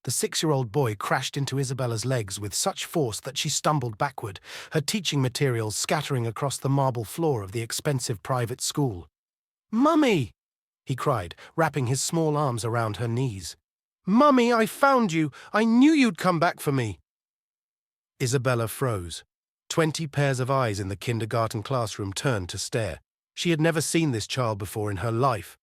The 6-year-old boy crashed into Isabella's legs with such force that she stumbled backward, her teaching materials scattering across the marble floor of the expensive private school. "Mummy!" he cried, wrapping his small arms around her knees. "Mummy, I found you! I knew you'd come back for me!" Isabella froze. 20 pairs of eyes in the kindergarten classroom turned to stare. She had never seen this child before in her life.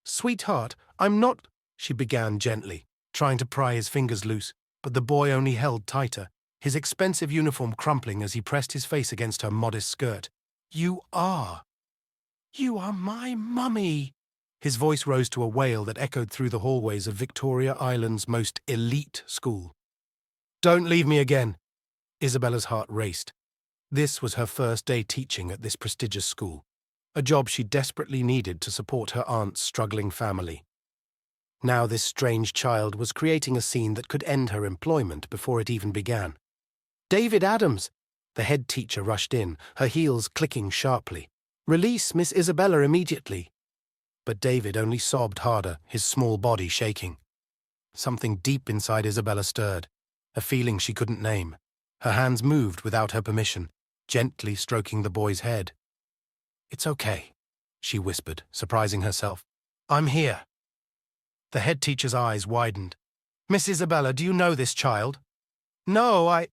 "Sweetheart, I'm not—" she began gently, trying to pry his fingers loose, but the boy only held tighter, his expensive uniform crumpling as he pressed his face against her modest skirt. "You are my mummy!" His voice rose to a wail that echoed through the hallways of Victoria Island's most elite school. "Don't leave me again!" Isabella's heart raced. This was her first day teaching at this prestigious school, a job she desperately needed to support her aunt's struggling family. Now this strange child was creating a scene that could end her employment before it even began. "David Adams!" The head teacher rushed in, her heels clicking sharply. "Release Miss Isabella immediately!" But David only sobbed harder, his small body shaking. Something deep inside Isabella stirred, a feeling she couldn't name. Her hands moved without her permission, gently stroking the boy's head. "It's okay," she whispered, surprising herself. "I'm here." The head teacher's eyes widened. "Miss Isabella, do you know this child?" "No,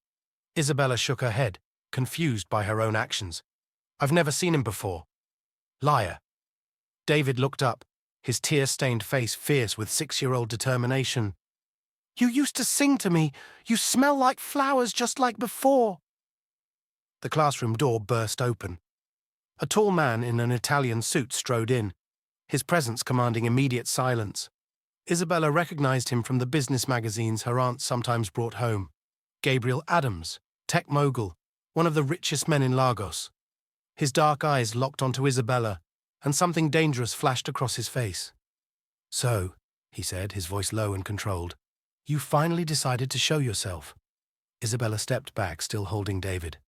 Isabella shook her head, confused by her own actions. "I've never seen him before." "Liar." David looked up, his tear-stained face fierce with 6-year-old determination. "You used to sing to me. You smell like flowers just like before." The classroom door burst open. A tall man in an Italian suit strode in, his presence commanding immediate silence. Isabella recognized him from the business magazines her aunt sometimes brought home. Gabriel Adams, tech mogul, one of the richest men in Lagos. His dark eyes locked onto Isabella, and something dangerous flashed across his face. "So," he said, his voice low and controlled, "you finally decided to show yourself." Isabella stepped back, still holding David.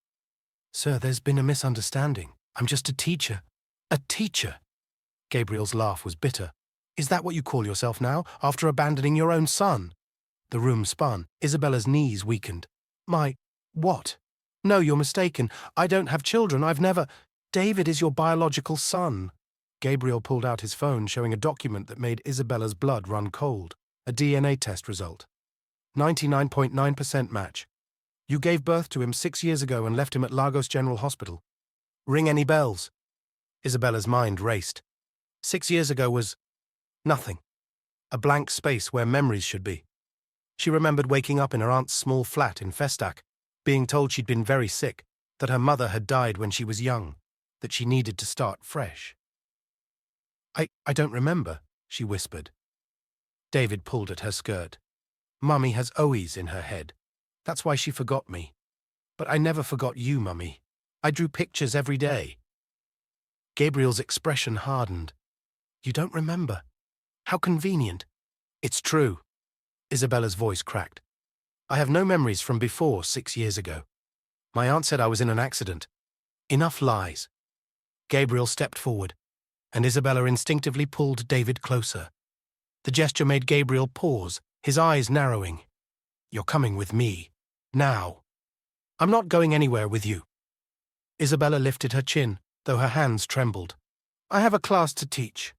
"Sir, there's been a misunderstanding. I'm just a teacher." "A teacher?" Gabriel's laugh was bitter. "Is that what you call yourself now, after abandoning your own son?" The room spun. Isabella's knees weakened. What? "No, you're mistaken. I don't have children. I've never—" "David is your biological son." Gabriel pulled out his phone, showing a document that made Isabella's blood run cold. A DNA test result. 99.9% match. "You gave birth to him 6 years ago and left him at Lagos General Hospital." "Ring any bells?" Isabella's mind raced. 6 years ago was nothing. A blank space where memories should be. She remembered waking up in her aunt's small flat in Festac, being told she'd been very sick, that her mother had died when she was young, that she needed to start fresh. I don't remember," she whispered. David pulled at her skirt. "Mummy has always in her head. That's why she forgot me. But I never forgot you, Mummy. I drew pictures every day." Gabriel's expression hardened. "You don't remember? How convenient." "It's true." Isabella's voice cracked. "I have no memories from before 6 years ago. My aunt said I was in an accident. Enough lies." Gabriel stepped forward, and Isabella instinctively pulled David closer. The gesture made Gabriel pause, his eyes narrowing. "You're coming with me. Now." "I'm not going anywhere with you." Isabella lifted her chin, though her hands trembled. "I have a class to teach."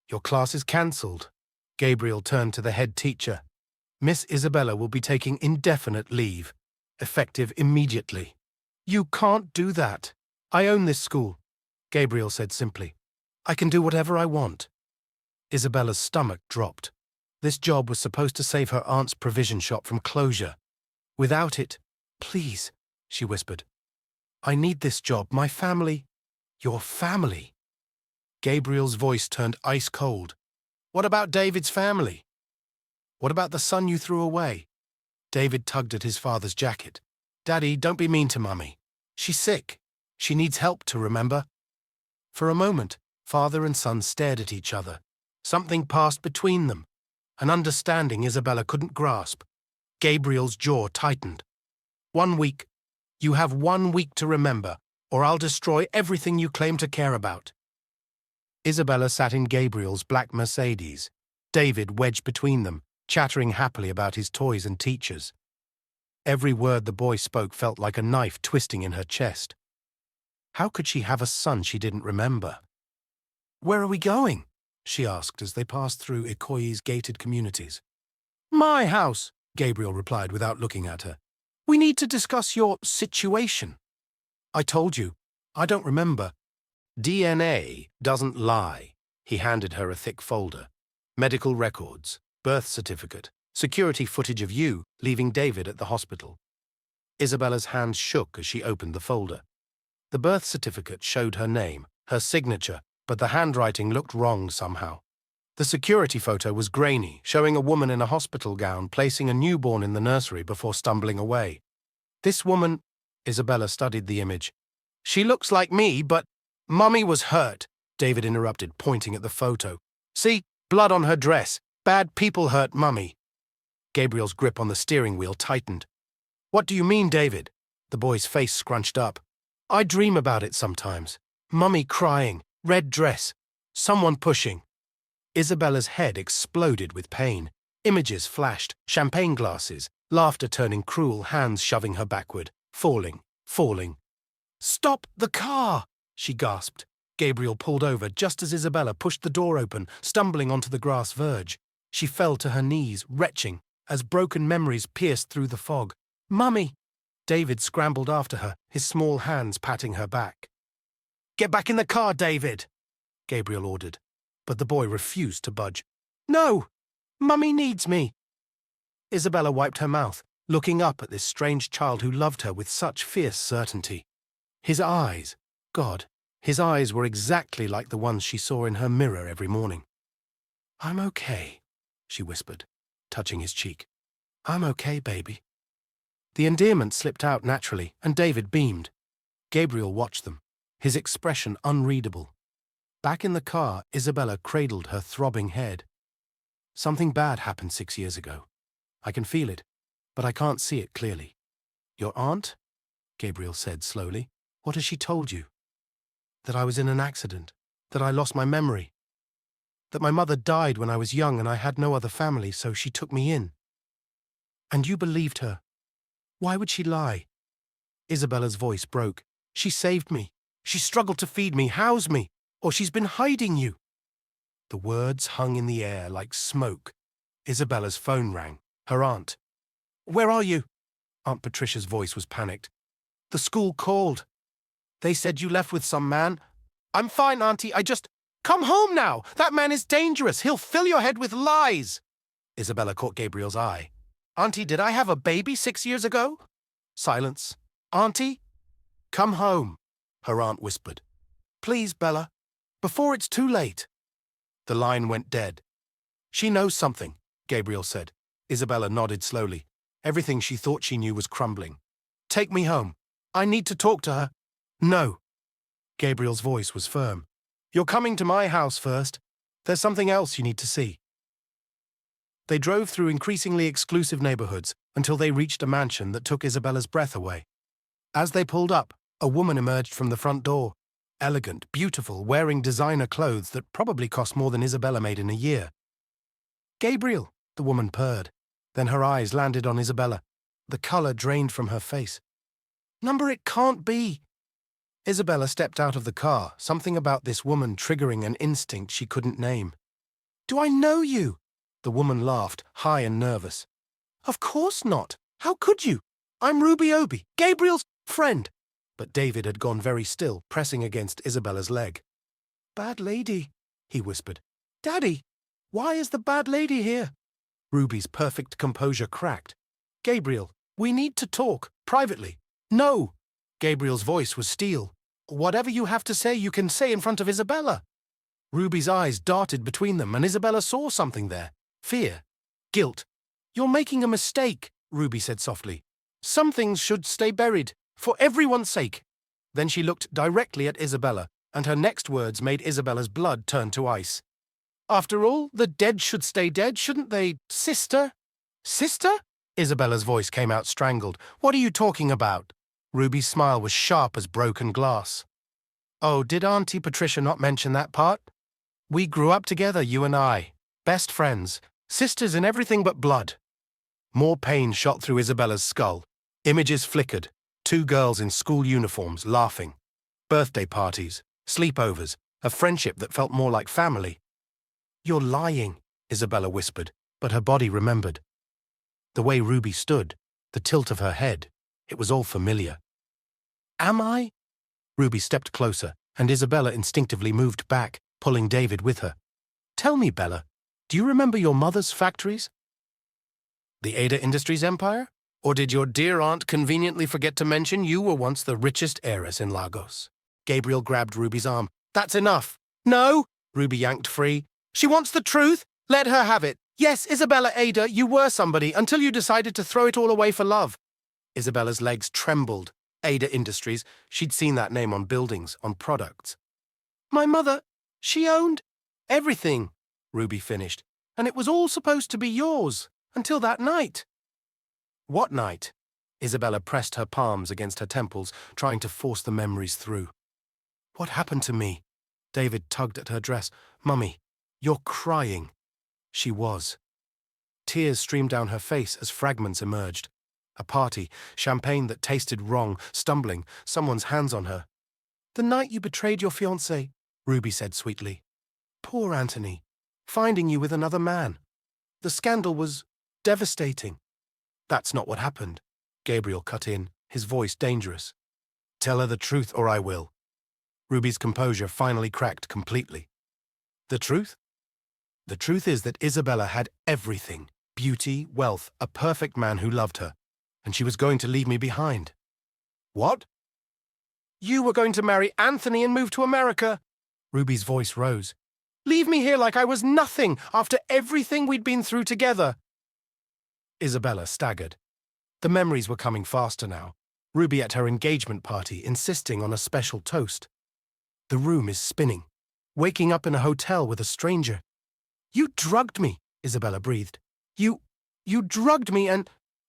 "Your class is cancelled." Gabriel turned to the head teacher. "Miss Isabella will be taking indefinite leave, effective immediately." "You can't do that." "I own this school," Gabriel said simply. "I can do whatever I want." Isabella's stomach dropped. This job was supposed to save her aunt's provision shop from closure. Without it— "Please," she whispered. "I need this job. My family—" "Your family?" Gabriel's voice turned ice cold. "What about David's family? What about the son you threw away?" David tugged at his father's jacket. "Daddy, don't be mean to Mummy. She's sick. She needs help to remember." For a moment, father and son stared at each other. Something passed between them, an understanding Isabella couldn't grasp. Gabriel's jaw tightened. "1 week. You have 1 week to remember, or I'll destroy everything you claim to care about." Isabella sat in Gabriel's black Mercedes, David wedged between them, chattering happily about his toys and teachers. Every word the boy spoke felt like a knife twisting in her chest. How could she have a son she didn't remember? "Where are we going?" she asked as they passed through Ikoyi's gated communities. "My house," Gabriel replied without looking at her. "We need to discuss your situation." "I told you. I don't remember." "DNA doesn't lie." He handed her a thick folder. Medical records, birth certificate, security footage of you leaving David at the hospital. Isabella's hands shook as she opened the folder. The birth certificate showed her name, her signature, but the handwriting looked wrong somehow. The security photo was grainy, showing a woman in a hospital gown placing a newborn in the nursery before stumbling away. "This woman," Isabella studied the image. "She looks like me, but—" "Mummy was hurt," David interrupted, pointing at the photo. "See, blood on her dress. Bad people hurt Mummy." Gabriel's grip on the steering wheel tightened. "What do you mean, David?" The boy's face scrunched up. "I dream about it sometimes. Mummy crying, red dress, someone pushing." Isabella's head exploded with pain. Images flashed, champagne glasses, laughter turning cruel, hands shoving her backward, falling. "Stop the car!" she gasped. Gabriel pulled over just as Isabella pushed the door open, stumbling onto the grass verge. She fell to her knees, retching, as broken memories pierced through the fog. "Mummy!" David scrambled after her, his small hands patting her back. "Get back in the car, David!" Gabriel ordered, but the boy refused to budge. "No! Mummy needs me!" Isabella wiped her mouth, looking up at this strange child who loved her with such fierce certainty. His eyes, God, his eyes were exactly like the ones she saw in her mirror every morning. "I'm okay," she whispered, touching his cheek. "I'm okay, baby." The endearment slipped out naturally, and David beamed. Gabriel watched them, his expression unreadable. Back in the car, Isabella cradled her throbbing head. "Something bad happened 6 years ago. I can feel it, but I can't see it clearly." "Your aunt?" Gabriel said slowly. "What has she told you?" "That I was in an accident, that I lost my memory, that my mother died when I was young and I had no other family, so she took me in." "And you believed her? Why would she lie?" Isabella's voice broke. "She saved me. She struggled to feed me, house me, or she's been hiding you." The words hung in the air like smoke. Isabella's phone rang. Her aunt. "Where are you?" Aunt Patricia's voice was panicked. "The school called. They said you left with some man." "I'm fine, Auntie. I just—" "Come home now! That man is dangerous. He'll fill your head with lies." Isabella caught Gabriel's eye. "Auntie, did I have a baby 6 years ago?" Silence. "Auntie? Come home," her aunt whispered. "Please, Bella, before it's too late." The line went dead. "She knows something," Gabriel said. Isabella nodded slowly. Everything she thought she knew was crumbling. "Take me home. I need to talk to her." "No." Gabriel's voice was firm. "You're coming to my house first. There's something else you need to see." They drove through increasingly exclusive neighborhoods until they reached a mansion that took Isabella's breath away. As they pulled up, a woman emerged from the front door. Elegant, beautiful, wearing designer clothes that probably cost more than Isabella made in a year. "Gabriel," the woman purred. Then her eyes landed on Isabella. The color drained from her face. "Number it can't be." Isabella stepped out of the car, something about this woman triggering an instinct she couldn't name. "Do I know you?" The woman laughed, high and nervous. "Of course not. How could you? I'm Ruby Obi, Gabriel's friend." But David had gone very still, pressing against Isabella's leg. "Bad lady," he whispered. "Daddy, why is the bad lady here?" Ruby's perfect composure cracked. "Gabriel, we need to talk, privately." "No!" Gabriel's voice was steel. "Whatever you have to say, you can say in front of Isabella." Ruby's eyes darted between them, and Isabella saw something there. Fear. Guilt. "You're making a mistake," Ruby said softly. "Some things should stay buried, for everyone's sake." Then she looked directly at Isabella, and her next words made Isabella's blood turn to ice. "After all, the dead should stay dead, shouldn't they, sister?" "Sister?" Isabella's voice came out strangled. "What are you talking about?" Ruby's smile was sharp as broken glass. "Oh, did Auntie Patricia not mention that part? We grew up together, you and I. Best friends. Sisters in everything but blood. More pain shot through Isabella's skull. Images flickered. Two girls in school uniforms laughing. Birthday parties, sleepovers, a friendship that felt more like family. "You're lying," Isabella whispered, but her body remembered. The way Ruby stood, the tilt of her head, it was all familiar. "Am I?" Ruby stepped closer, and Isabella instinctively moved back, pulling David with her. "Tell me, Bella, do you remember your mother's factories?" "The Ada Industries empire? Or did your dear aunt conveniently forget to mention you were once the richest heiress in Lagos?" Gabriel grabbed Ruby's arm. "That's enough." "No!" Ruby yanked free. "She wants the truth. Let her have it. Yes, Isabella Ada, you were somebody until you decided to throw it all away for love." Isabella's legs trembled. Ada Industries, she'd seen that name on buildings, on products. "My mother, she owned everything," Ruby finished. "And it was all supposed to be yours, until that night." "What night?" Isabella pressed her palms against her temples, trying to force the memories through. "What happened to me?" David tugged at her dress. "Mummy, you're crying." She was. Tears streamed down her face as fragments emerged. A party, champagne that tasted wrong, stumbling, someone's hands on her. "The night you betrayed your fiancé," Ruby said sweetly. "Poor Anthony, finding you with another man. The scandal was devastating." "That's not what happened," Gabriel cut in, his voice dangerous. "Tell her the truth or I will." Ruby's composure finally cracked completely. "The truth?" "The truth is that Isabella had everything. Beauty, wealth, a perfect man who loved her. And she was going to leave me behind." "What?" "You were going to marry Anthony and move to America." Ruby's voice rose. "Leave me here like I was nothing after everything we'd been through together." Isabella staggered. The memories were coming faster now. Ruby at her engagement party, insisting on a special toast. The room is spinning. Waking up in a hotel with a stranger. "You drugged me," Isabella breathed. You drugged me and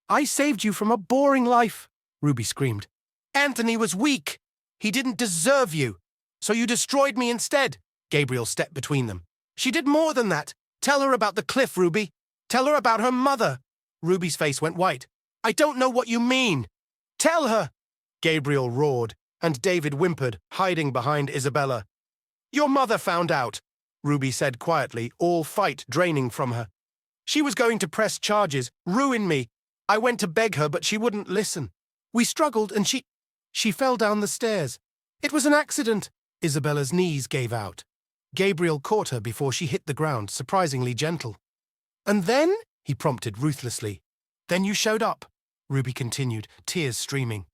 I saved you from a boring life," Ruby screamed. "Anthony was weak. He didn't deserve you. So you destroyed me instead." Gabriel stepped between them. "She did more than that. Tell her about the cliff, Ruby. Tell her about her mother." Ruby's face went white. "I don't know what you mean." "Tell her!" Gabriel roared, and David whimpered, hiding behind Isabella. "Your mother found out," Ruby said quietly, all fight draining from her. "She was going to press charges, ruin me. I went to beg her, but she wouldn't listen. We struggled, and she fell down the stairs. It was an accident." Isabella's knees gave out. Gabriel caught her before she hit the ground, surprisingly gentle. "And then?" he prompted ruthlessly. "Then you showed up," Ruby continued, tears streaming.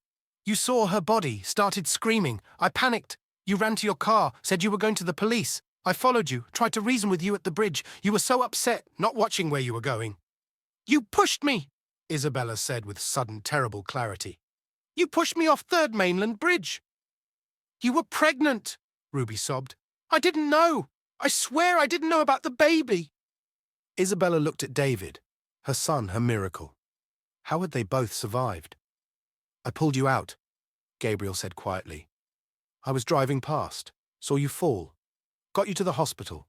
"You saw her body, started screaming. I panicked. You ran to your car, said you were going to the police. I followed you, tried to reason with you at the bridge. You were so upset, not watching where you were going." "You pushed me," Isabella said with sudden, terrible clarity. "You pushed me off Third Mainland Bridge." "You were pregnant," Ruby sobbed. "I didn't know. I swear I didn't know about the baby." Isabella looked at David, her son, her miracle. How had they both survived? "I pulled you out," Gabriel said quietly. "I was driving past, saw you fall, got you to the hospital.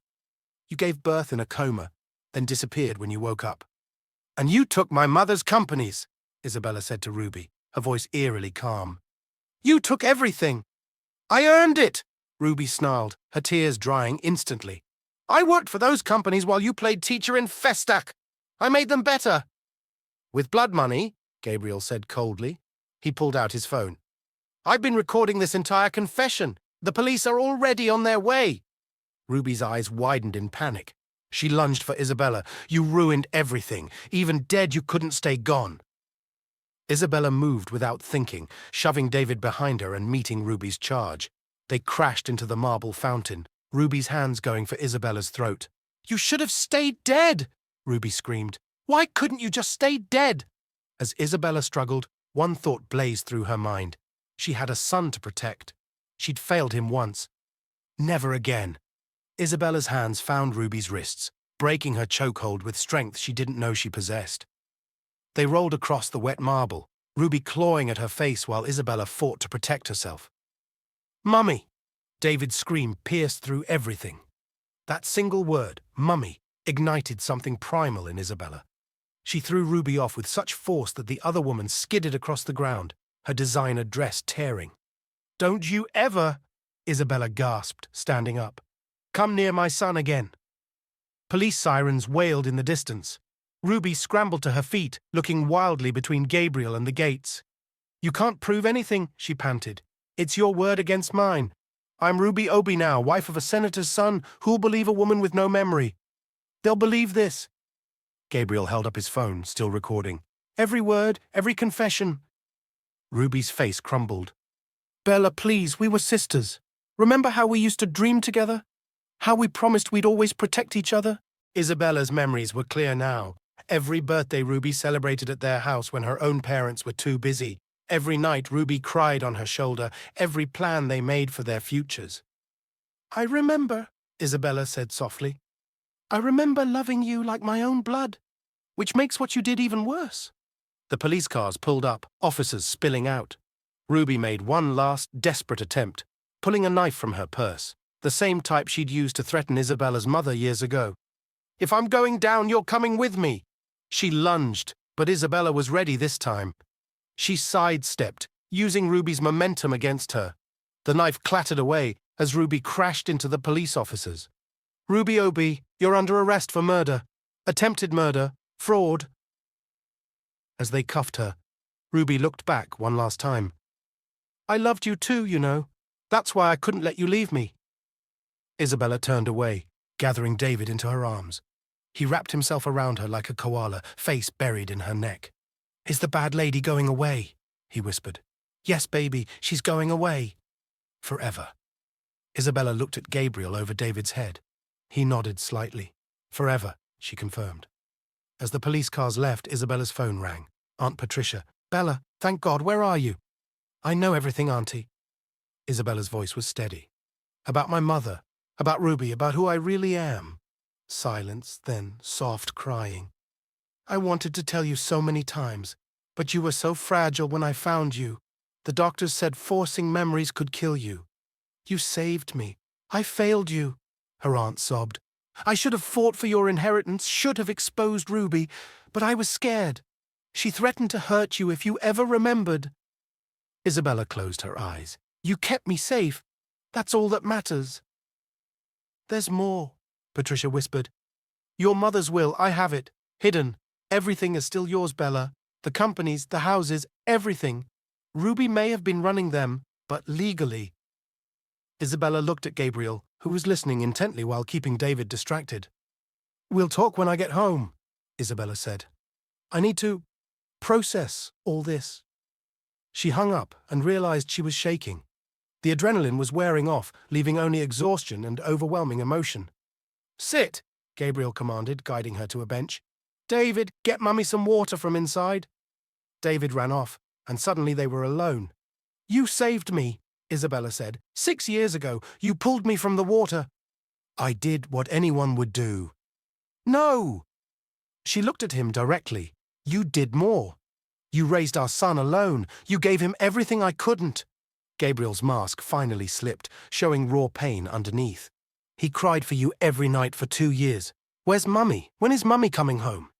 You gave birth in a coma, then disappeared when you woke up." "And you took my mother's companies," Isabella said to Ruby, her voice eerily calm. "You took everything." "I earned it," Ruby snarled, her tears drying instantly. "I worked for those companies while you played teacher in Festac. I made them better." "With blood money," Gabriel said coldly. He pulled out his phone. "I've been recording this entire confession. The police are already on their way." Ruby's eyes widened in panic. She lunged for Isabella. "You ruined everything. Even dead, you couldn't stay gone." Isabella moved without thinking, shoving David behind her and meeting Ruby's charge. They crashed into the marble fountain, Ruby's hands going for Isabella's throat. "You should have stayed dead," Ruby screamed. "Why couldn't you just stay dead?" As Isabella struggled, one thought blazed through her mind. She had a son to protect. She'd failed him once. Never again. Isabella's hands found Ruby's wrists, breaking her chokehold with strength she didn't know she possessed. They rolled across the wet marble, Ruby clawing at her face while Isabella fought to protect herself. "Mummy!" David's scream pierced through everything. That single word, mummy, ignited something primal in Isabella. She threw Ruby off with such force that the other woman skidded across the ground, her designer dress tearing. "Don't you ever," Isabella gasped, standing up, "come near my son again." Police sirens wailed in the distance. Ruby scrambled to her feet, looking wildly between Gabriel and the gates. "You can't prove anything," she panted. "It's your word against mine. I'm Ruby Obi now, wife of a senator's son. Who'll believe a woman with no memory? They'll believe this." Gabriel held up his phone, still recording. "Every word, every confession." Ruby's face crumbled. "Bella, please, we were sisters. Remember how we used to dream together? How we promised we'd always protect each other?" Isabella's memories were clear now. Every birthday Ruby celebrated at their house when her own parents were too busy. Every night Ruby cried on her shoulder, every plan they made for their futures. "I remember," Isabella said softly. "I remember loving you like my own blood, which makes what you did even worse." The police cars pulled up, officers spilling out. Ruby made one last, desperate attempt, pulling a knife from her purse, the same type she'd used to threaten Isabella's mother years ago. "If I'm going down, you're coming with me." She lunged, but Isabella was ready this time. She sidestepped, using Ruby's momentum against her. The knife clattered away as Ruby crashed into the police officers. "Ruby Obi, you're under arrest for murder, attempted murder, fraud." As they cuffed her, Ruby looked back one last time. "I loved you too, you know. That's why I couldn't let you leave me." Isabella turned away, gathering David into her arms. He wrapped himself around her like a koala, face buried in her neck. "Is the bad lady going away?" he whispered. "Yes, baby, she's going away." "Forever." Isabella looked at Gabriel over David's head. He nodded slightly. "Forever," she confirmed. As the police cars left, Isabella's phone rang. Aunt Patricia. "Bella, thank God, where are you?" "I know everything, Auntie." Isabella's voice was steady. "About my mother, about Ruby, about who I really am." Silence, then soft crying. "I wanted to tell you so many times, but you were so fragile when I found you. The doctors said forcing memories could kill you. You saved me. I failed you," her aunt sobbed. "I should have fought for your inheritance, should have exposed Ruby, but I was scared. She threatened to hurt you if you ever remembered." Isabella closed her eyes. "You kept me safe. That's all that matters." "There's more," Patricia whispered. "Your mother's will, I have it, hidden. Everything is still yours, Bella. The companies, the houses, everything. Ruby may have been running them, but legally." Isabella looked at Gabriel, who was listening intently while keeping David distracted. "We'll talk when I get home," Isabella said. "I need to process all this." She hung up and realized she was shaking. The adrenaline was wearing off, leaving only exhaustion and overwhelming emotion. "Sit," Gabriel commanded, guiding her to a bench. "David, get Mummy some water from inside." David ran off, and suddenly they were alone. "You saved me," Isabella said. "6 years ago, you pulled me from the water." "I did what anyone would do." "No!" She looked at him directly. "You did more. You raised our son alone. You gave him everything I couldn't." Gabriel's mask finally slipped, showing raw pain underneath. "He cried for you every night for 2 years. Where's Mummy? When is Mummy coming home?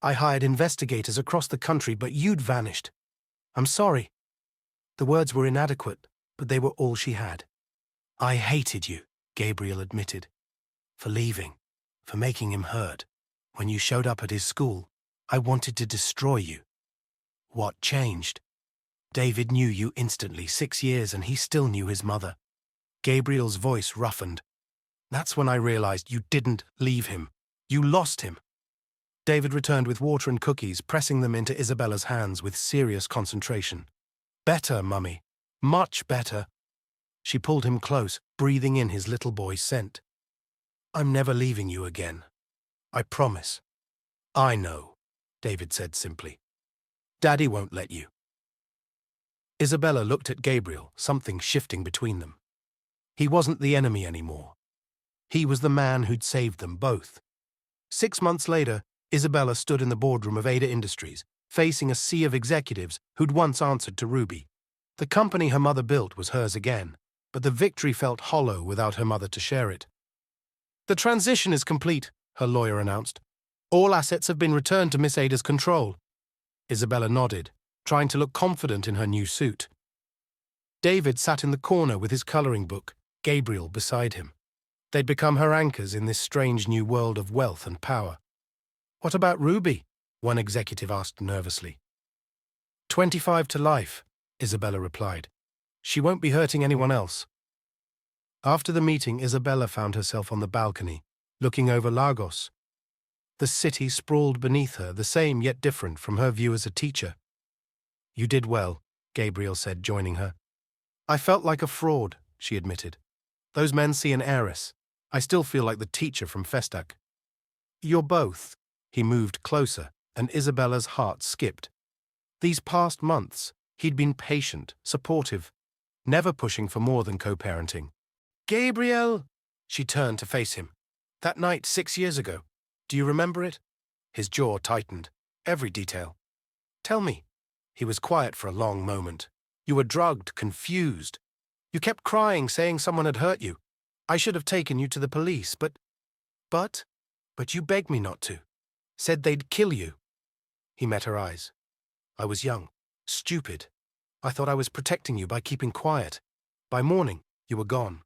I hired investigators across the country, but you'd vanished. I'm sorry." The words were inadequate, but they were all she had. "I hated you," Gabriel admitted. "For leaving, for making him hurt. When you showed up at his school, I wanted to destroy you." "What changed?" "David knew you instantly, 6 years, and he still knew his mother." Gabriel's voice roughened. "That's when I realized you didn't leave him. You lost him." David returned with water and cookies, pressing them into Isabella's hands with serious concentration. "Better, Mummy. Much better." She pulled him close, breathing in his little boy's scent. "I'm never leaving you again. I promise." "I know," David said simply. "Daddy won't let you." Isabella looked at Gabriel, something shifting between them. He wasn't the enemy anymore. He was the man who'd saved them both. 6 months later, Isabella stood in the boardroom of Ada Industries, facing a sea of executives who'd once answered to Ruby. The company her mother built was hers again, but the victory felt hollow without her mother to share it. "The transition is complete," her lawyer announced. All assets have been returned to Miss Ada's control. Isabella nodded, trying to look confident in her new suit. David sat in the corner with his coloring book, Gabriel beside him. They'd become her anchors in this strange new world of wealth and power. What about Ruby? One executive asked nervously. 25 to life, Isabella replied. She won't be hurting anyone else. After the meeting, Isabella found herself on the balcony, looking over Lagos. The city sprawled beneath her, the same yet different from her view as a teacher. You did well, Gabriel said, joining her. I felt like a fraud, she admitted. Those men see an heiress. I still feel like the teacher from Festac. You're both. He moved closer, and Isabella's heart skipped. These past months, he'd been patient, supportive, never pushing for more than co-parenting. Gabriel! She turned to face him. That night 6 years ago. Do you remember it? His jaw tightened. Every detail. Tell me. He was quiet for a long moment. You were drugged, confused. You kept crying, saying someone had hurt you. I should have taken you to the police, but you begged me not to. Said they'd kill you. He met her eyes. I was young, stupid. I thought I was protecting you by keeping quiet. By morning, you were gone.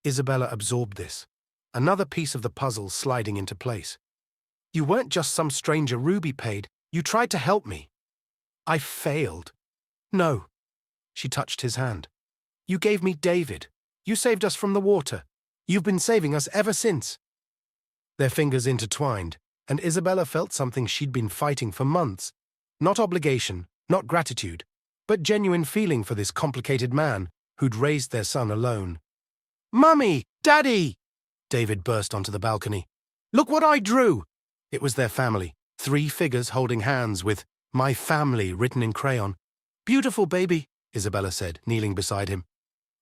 Isabella absorbed this. Another piece of the puzzle sliding into place. You weren't just some stranger Ruby paid. You tried to help me. I failed. No. She touched his hand. You gave me David. You saved us from the water. You've been saving us ever since. Their fingers intertwined, and Isabella felt something she'd been fighting for months. Not obligation, not gratitude, but genuine feeling for this complicated man who'd raised their son alone. Mummy! Daddy! David burst onto the balcony. Look what I drew! It was their family, 3 figures holding hands with "My family" written in crayon. Beautiful, baby, Isabella said, kneeling beside him.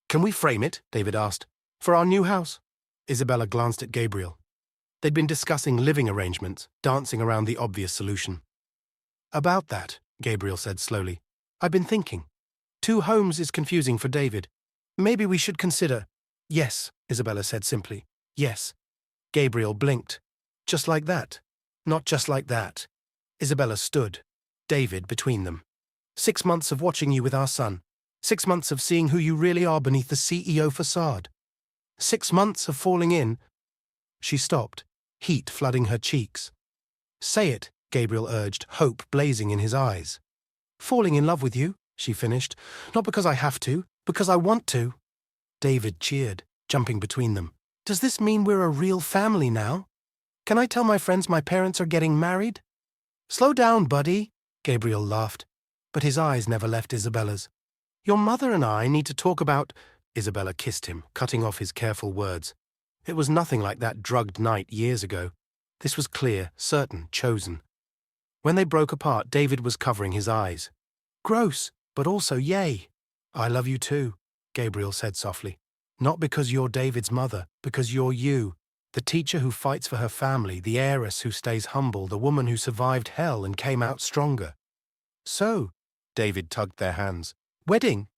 Can we frame it? David asked. For our new house? Isabella glanced at Gabriel. They'd been discussing living arrangements, dancing around the obvious solution. About that, Gabriel said slowly, I've been thinking. 2 homes is confusing for David. Maybe we should consider. Yes, Isabella said simply. Yes. Gabriel blinked. Just like that. Not just like that. Isabella stood, David between them. 6 months of watching you with our son. 6 months of seeing who you really are beneath the CEO facade. 6 months of falling in. She stopped, heat flooding her cheeks. Say it, Gabriel urged, hope blazing in his eyes. Falling in love with you, she finished. Not because I have to, because I want to. David cheered, jumping between them. Does this mean we're a real family now? Can I tell my friends my parents are getting married? Slow down, buddy, Gabriel laughed, but his eyes never left Isabella's. Your mother and I need to talk about... Isabella kissed him, cutting off his careful words. It was nothing like that drugged night years ago. This was clear, certain, chosen. When they broke apart, David was covering his eyes. Gross, but also yay. I love you too, Gabriel said softly. Not because you're David's mother, because you're you. The teacher who fights for her family, the heiress who stays humble, the woman who survived hell and came out stronger. So, David tugged their hands. Wedding?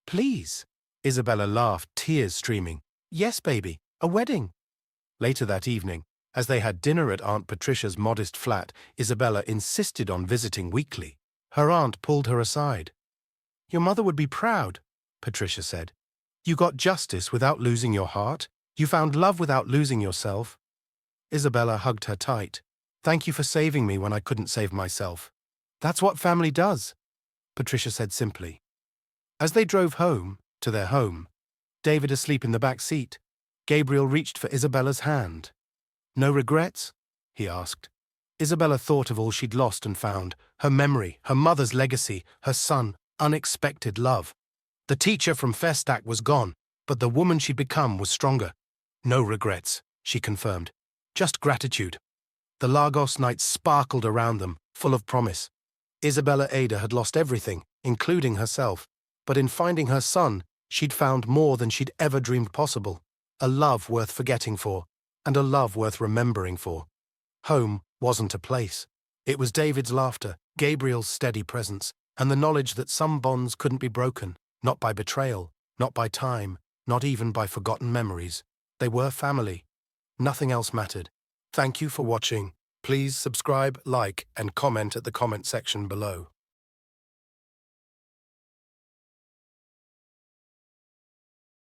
Please. Isabella laughed, tears streaming. Yes, baby, a wedding. Later that evening, as they had dinner at Aunt Patricia's modest flat, Isabella insisted on visiting weekly. Her aunt pulled her aside. Your mother would be proud, Patricia said. You got justice without losing your heart. You found love without losing yourself. Isabella hugged her tight. Thank you for saving me when I couldn't save myself. That's what family does, Patricia said simply. As they drove home, to their home, David asleep in the back seat, Gabriel reached for Isabella's hand. No regrets? He asked. Isabella thought of all she'd lost and found, her memory, her mother's legacy, her son, unexpected love. The teacher from Festac was gone, but the woman she'd become was stronger. No regrets, she confirmed. Just gratitude. The Lagos night sparkled around them, full of promise. Isabella Ada had lost everything, including herself, but in finding her son, she'd found more than she'd ever dreamed possible. A love worth forgetting for, and a love worth remembering for. Home wasn't a place. It was David's laughter, Gabriel's steady presence, and the knowledge that some bonds couldn't be broken, not by betrayal, not by time, not even by forgotten memories. They were family. Nothing else mattered. Thank you for watching. Please subscribe, like, and comment at the comment section below.